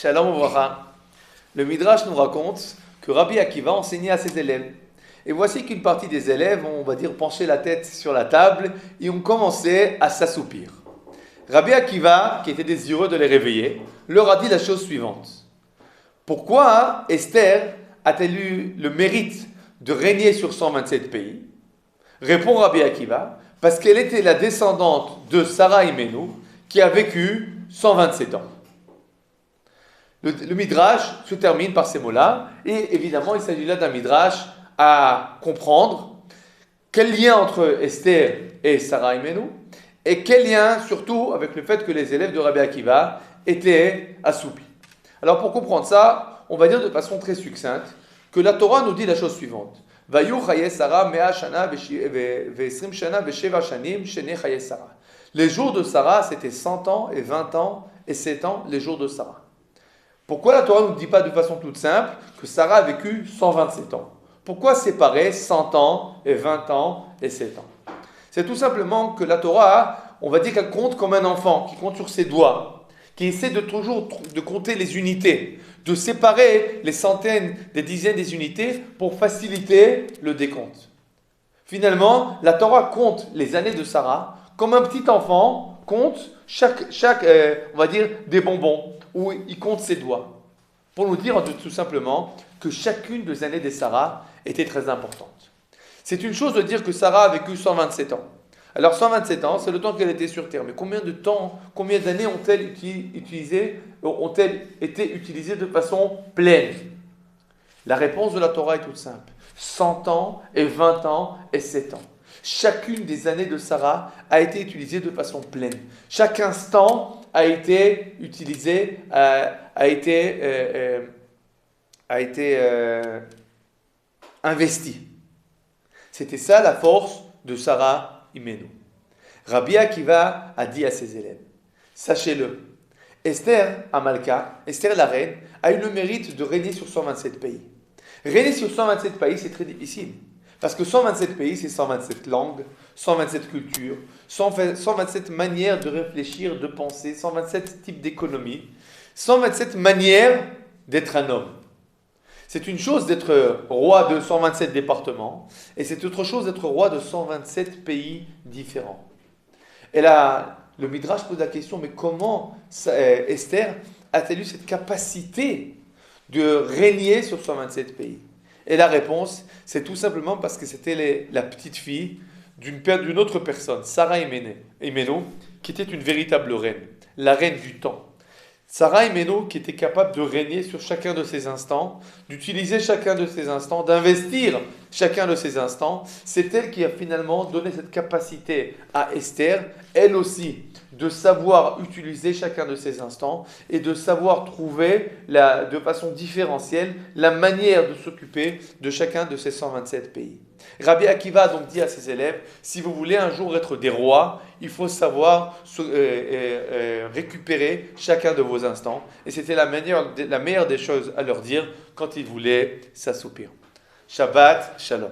Shalom Ouvracha. Le Midrash nous raconte que Rabbi Akiva enseignait à ses élèves. Et voici qu'une partie des élèves ont, on va dire, penché la tête sur la table et ont commencé à s'assoupir. Rabbi Akiva, qui était désireux de les réveiller, leur a dit la chose suivante. Pourquoi Esther a-t-elle eu le mérite de régner sur 127 pays? Répond Rabbi Akiva, parce qu'elle était la descendante de Sarah Imenu, qui a vécu 127 ans. Le Midrash se termine par ces mots-là, et évidemment, il s'agit là d'un Midrash à comprendre quel lien entre Esther et Sarah Imenu, et quel lien surtout avec le fait que les élèves de Rabbi Akiva étaient assoupis. Alors pour comprendre ça, on va dire de façon très succincte que la Torah nous dit la chose suivante. Les jours de Sarah, c'était 100 ans et 20 ans et 7 ans, les jours de Sarah. Pourquoi la Torah ne nous dit pas de façon toute simple que Sarah a vécu 127 ans? Pourquoi séparer 100 ans et 20 ans et 7 ans? C'est tout simplement que la Torah, on va dire qu'elle compte comme un enfant, qui compte sur ses doigts, qui essaie de toujours de compter les unités, de séparer les centaines, des dizaines des unités pour faciliter le décompte. Finalement, la Torah compte les années de Sarah comme un petit enfant compte chaque on va dire, des bonbons, où il compte ses doigts, pour nous dire tout simplement que chacune des années de Sarah était très importante. C'est une chose de dire que Sarah a vécu 127 ans. Alors 127 ans, c'est le temps qu'elle était sur Terre. Mais combien d'années ont-elles été utilisées de façon pleine? La réponse de la Torah est toute simple. 100 ans et 20 ans et 7 ans. Chacune des années de Sarah a été utilisée de façon pleine. Chaque instant a été utilisé, investi. C'était ça la force de Sarah Imenu. Rabbi Akiva a dit à ses élèves, sachez-le, Esther Amalka, Esther la reine, a eu le mérite de régner sur 127 pays. Régner sur 127 pays, c'est très difficile. Parce que 127 pays, c'est 127 langues, 127 cultures, 127 manières de réfléchir, de penser, 127 types d'économie, 127 manières d'être un homme. C'est une chose d'être roi de 127 départements, et c'est autre chose d'être roi de 127 pays différents. Et là, le Midrash pose la question, mais comment Esther a-t-elle eu cette capacité de régner sur 127 pays? Et la réponse, c'est tout simplement parce que c'était la petite fille d'une autre personne, Sarah Imenu, qui était une véritable reine, la reine du temps. Sarah Imenu, qui était capable de régner sur chacun de ses instants, d'utiliser chacun de ses instants, d'investir chacun de ses instants, c'est elle qui a finalement donné cette capacité à Esther, elle aussi, de savoir utiliser chacun de ses instants et de savoir trouver de façon différentielle la manière de s'occuper de chacun de ces 127 pays. Rabbi Akiva a donc dit à ses élèves, si vous voulez un jour être des rois, il faut savoir récupérer chacun de vos instants. Et c'était la meilleure des choses à leur dire quand ils voulaient s'assoupir. Shabbat Shalom.